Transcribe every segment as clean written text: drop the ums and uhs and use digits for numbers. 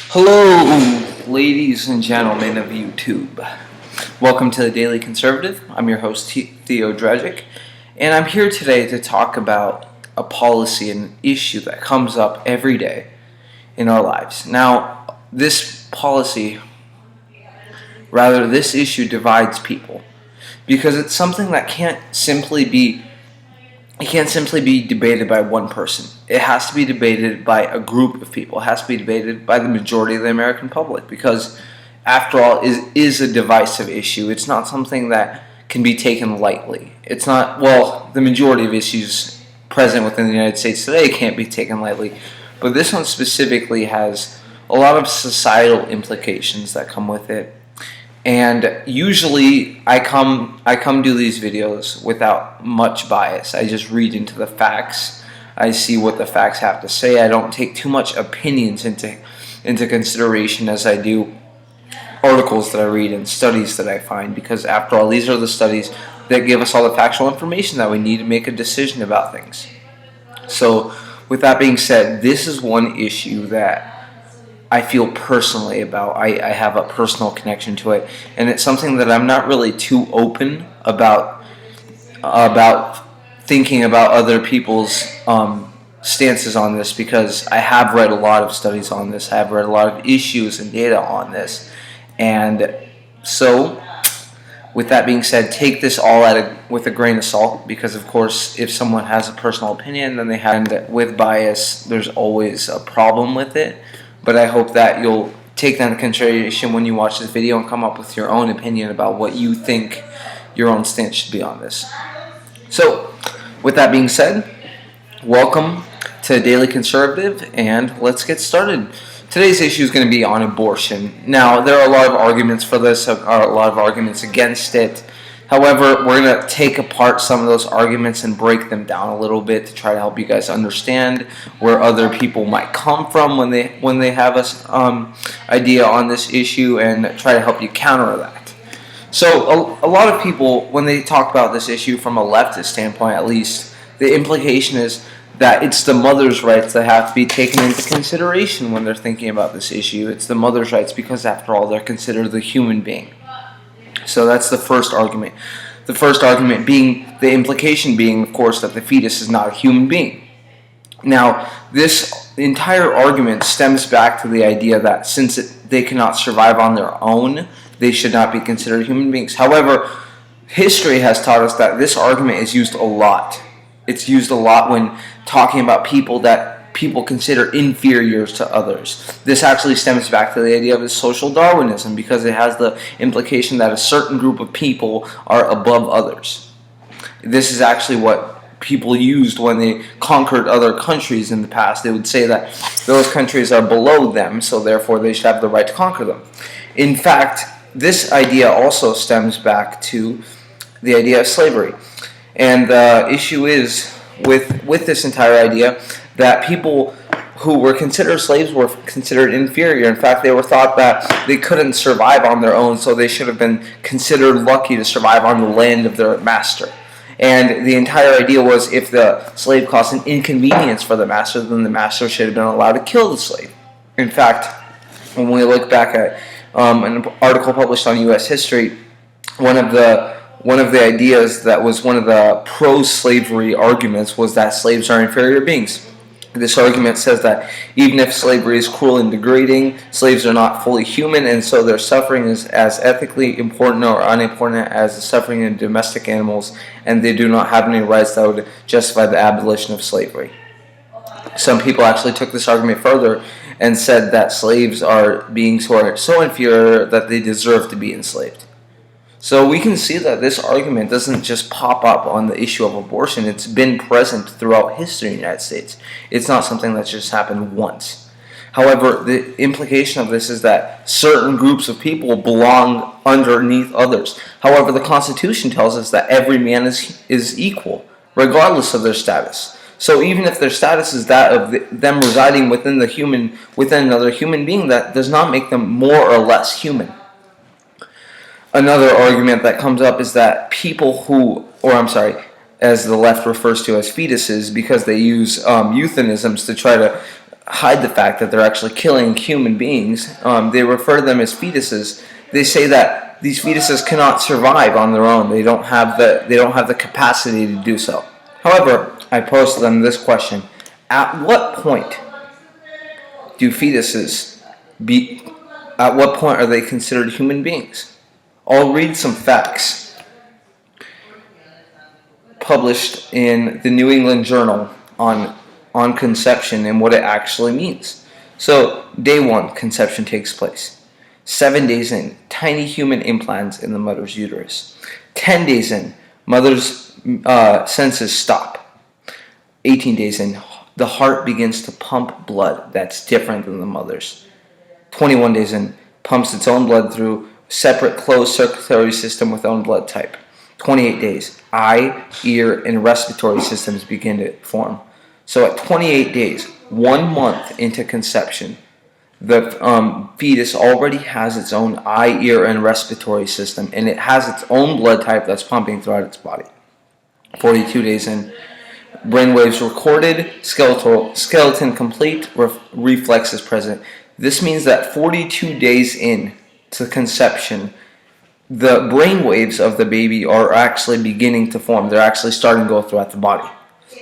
Hello, ladies and gentlemen of YouTube. Welcome to the Daily Conservative. I'm your host, Theo Dregic, and I'm here today to talk about a policy and an issue that comes up every day in our lives. Now, this issue divides people because it's something that can't simply be debated by one person. It has to be debated by a group of people. It has to be debated by the majority of the American public because, after all, it is a divisive issue. It's not something that can be taken lightly. It's not, well, the majority of issues present within the United States today can't be taken lightly, but this one specifically has a lot of societal implications that come with it. And usually I come do these videos without much bias. I just read into the facts. I see what the facts have to say. I don't take too much opinions into consideration as I do articles that I read and studies that I find, because after all, these are the studies that give us all the factual information that we need to make a decision about things. So with that being said, this is one issue that I feel personally about. I have a personal connection to it, and it's something that I'm not really too open about thinking about other people's stances on this, because I have read a lot of studies on this. I have read a lot of issues and data on this, and so with that being said, take this all with a grain of salt, because of course if someone has a personal opinion, then they have, and with bias there's always a problem with it. But I hope that you'll take that into consideration when you watch this video and come up with your own opinion about what you think your own stance should be on this. So, with that being said, welcome to Daily Conservative, and let's get started. Today's issue is going to be on abortion. Now, there are a lot of arguments for this, a lot of arguments against it. However, we're going to take apart some of those arguments and break them down a little bit to try to help you guys understand where other people might come from when they have an idea on this issue, and try to help you counter that. So a lot of people, when they talk about this issue from a leftist standpoint at least, the implication is that it's the mother's rights that have to be taken into consideration when they're thinking about this issue. It's the mother's rights because, after all, they're considered the human being. So that's the first argument. The first argument being, the implication being, of course, that the fetus is not a human being. Now, this entire argument stems back to the idea that since they cannot survive on their own, they should not be considered human beings. However, history has taught us that this argument is used a lot. It's used a lot when talking about people that people consider inferior to others. This actually stems back to the idea of social Darwinism, because it has the implication that a certain group of people are above others. This is actually what people used when they conquered other countries in the past. They would say that those countries are below them, so therefore they should have the right to conquer them. In fact, this idea also stems back to the idea of slavery. And the issue is, with this entire idea, that people who were considered slaves were considered inferior. In fact, they were thought that they couldn't survive on their own, so they should have been considered lucky to survive on the land of their master. And the entire idea was, if the slave caused an inconvenience for the master, then the master should have been allowed to kill the slave. In fact, when we look back at an article published on U.S. history, one of the ideas that was one of the pro-slavery arguments was that slaves are inferior beings. This argument says that even if slavery is cruel and degrading, slaves are not fully human, and so their suffering is as ethically important or unimportant as the suffering of domestic animals, and they do not have any rights that would justify the abolition of slavery. Some people actually took this argument further and said that slaves are beings who are so inferior that they deserve to be enslaved. So we can see that this argument doesn't just pop up on the issue of abortion. It's been present throughout history in the United States. It's not something that's just happened once. However, the implication of this is that certain groups of people belong underneath others. However, the Constitution tells us that every man is equal, regardless of their status. So even if their status is that of them residing within another human being, that does not make them more or less human. Another argument that comes up is that as the left refers to as fetuses, because they use euphemisms to try to hide the fact that they're actually killing human beings. They refer to them as fetuses. They say that these fetuses cannot survive on their own. They don't have the capacity to do so. However, I posed them this question: at what point do fetuses be? At what point are they considered human beings? I'll read some facts published in the New England Journal on conception and what it actually means. So, day 1, conception takes place. 7 days in, tiny human implants in the mother's uterus. 10 days in, mother's senses stop. 18 days in, the heart begins to pump blood that's different than the mother's. 21 days in, pumps its own blood through separate closed circulatory system with own blood type. 28 days, eye, ear, and respiratory systems begin to form. So at 28 days, 1 month into conception, the fetus already has its own eye, ear, and respiratory system, and it has its own blood type that's pumping throughout its body. 42 days in, brainwaves recorded, skeleton complete, reflexes present. This means that 42 days in to conception, the brainwaves of the baby are actually beginning to form. They're actually starting to go throughout the body.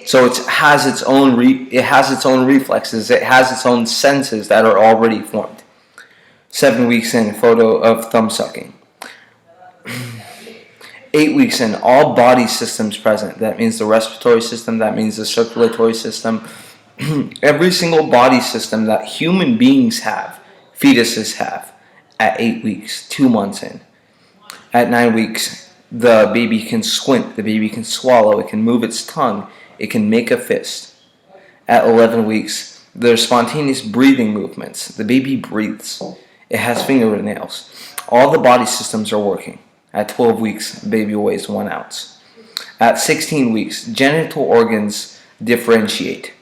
So it has its own reflexes. It has its own senses that are already formed. 7 weeks in, photo of thumb sucking. 8 weeks in, all body systems present. That means the respiratory system. That means the circulatory system. Every single body system that human beings have, fetuses have, at 8 weeks, 2 months in. At 9 weeks, the baby can squint, the baby can swallow, it can move its tongue, it can make a fist. At 11 weeks, there's spontaneous breathing movements. The baby breathes. It has fingernails. All the body systems are working. At 12 weeks, the baby weighs 1 ounce. At 16 weeks, genital organs differentiate.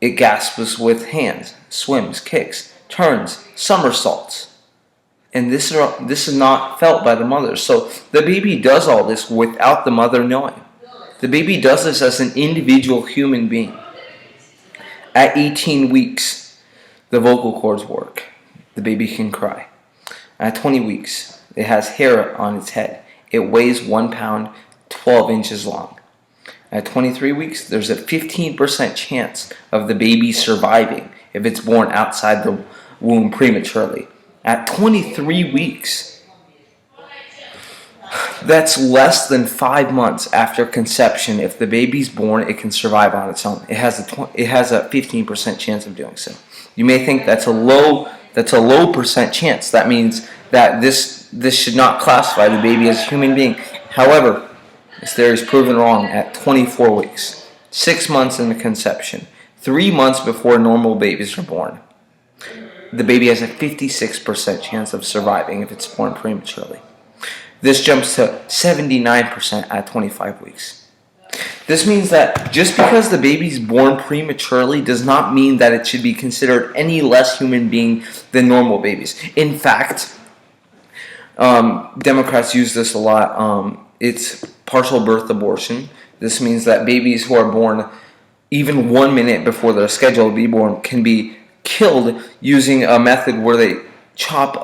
It gasps with hands, swims, kicks, turns, somersaults. And this is not felt by the mother. So the baby does all this without the mother knowing. The baby does this as an individual human being. At 18 weeks, the vocal cords work. The baby can cry. At 20 weeks, it has hair on its head. It weighs 1 pound, 12 inches long. At 23 weeks, there's a 15% chance of the baby surviving if it's born outside the womb prematurely. At 23 weeks, that's less than 5 months after conception. If the baby's born, it can survive on its own. It has a 15% chance of doing so. You may think that's a low percent chance. That means that this should not classify the baby as a human being. However, this theory is proven wrong at 24 weeks, 6 months into conception, 3 months before normal babies are born. The baby has a 56% chance of surviving if it's born prematurely. This jumps to 79% at 25 weeks. This means that just because the baby's born prematurely does not mean that it should be considered any less human being than normal babies. In fact, Democrats use this a lot. It's partial birth abortion. This means that babies who are born even 1 minute before they're scheduled to be born can be killed using a method where they chop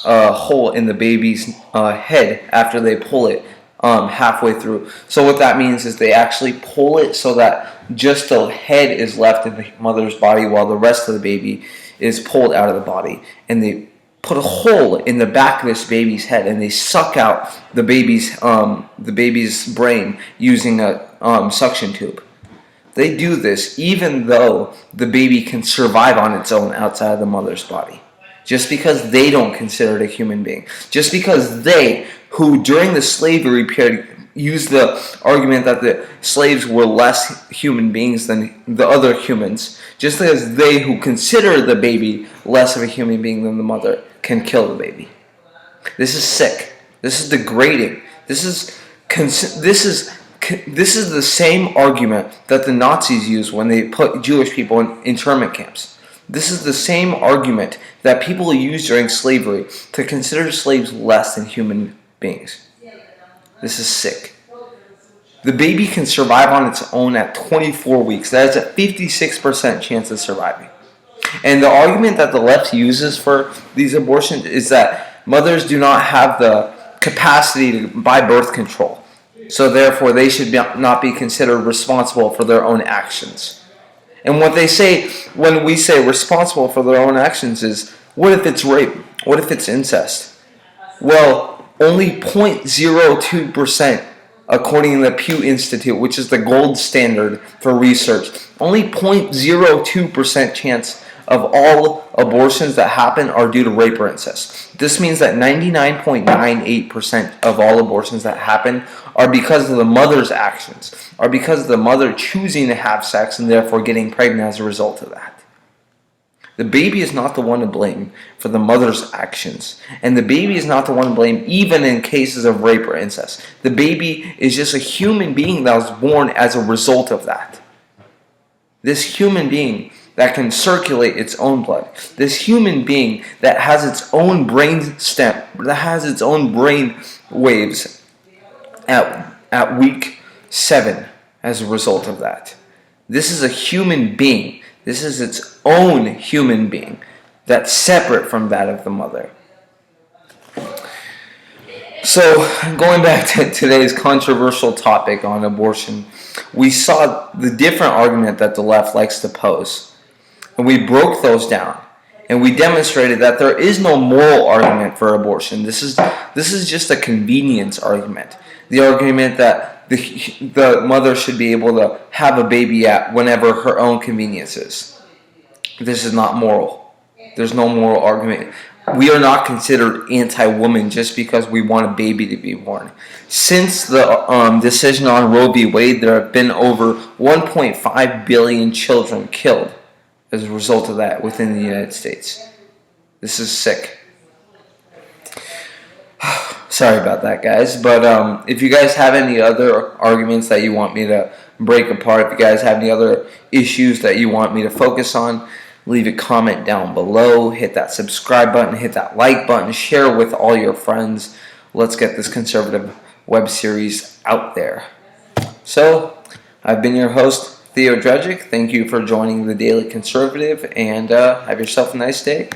a hole in the baby's head after they pull it halfway through. So what that means is they actually pull it so that just the head is left in the mother's body while the rest of the baby is pulled out of the body. And they put a hole in the back of this baby's head and they suck out the baby's brain using a suction tube. They do this even though the baby can survive on its own outside of the mother's body. Just because they don't consider it a human being. Just because they, who during the slavery period used the argument that the slaves were less human beings than the other humans, just because they who consider the baby less of a human being than the mother can kill the baby. This is sick. This is degrading. This is the same argument that the Nazis used when they put Jewish people in internment camps. This is the same argument that people used during slavery to consider slaves less than human beings. This is sick. The baby can survive on its own at 24 weeks. That is a 56% chance of surviving. And the argument that the left uses for these abortions is that mothers do not have the capacity to buy birth control. So therefore, they should not be considered responsible for their own actions. And what they say when we say responsible for their own actions is, what if it's rape? What if it's incest? Well, only 0.02%, according to the Pew Institute, which is the gold standard for research, only 0.02% chance of all abortions that happen are due to rape or incest. This means that 99.98% of all abortions that happen are because of the mother's actions, are because of the mother choosing to have sex and therefore getting pregnant as a result of that. The baby is not the one to blame for the mother's actions. And the baby is not the one to blame even in cases of rape or incest. The baby is just a human being that was born as a result of that. This human being that can circulate its own blood. This human being that has its own brain stem, that has its own brain waves at week 7 as a result of that. This is a human being. This is its own human being that's separate from that of the mother. So, going back to today's controversial topic on abortion, we saw the different argument that the left likes to pose. And we broke those down. And we demonstrated that there is no moral argument for abortion. This is just a convenience argument. The argument that the mother should be able to have a baby at whenever her own convenience is. This is not moral. There's no moral argument. We are not considered anti-woman just because we want a baby to be born. Since the decision on Roe v. Wade, there have been over 1.5 billion children killed as a result of that within the United States. This is sick. Sorry about that, guys. But if you guys have any other arguments that you want me to break apart, if you guys have any other issues that you want me to focus on, leave a comment down below. Hit that subscribe button. Hit that like button. Share with all your friends. Let's get this conservative web series out there. So, I've been your host, Theo Dregic. Thank you for joining the Daily Conservative, and have yourself a nice day.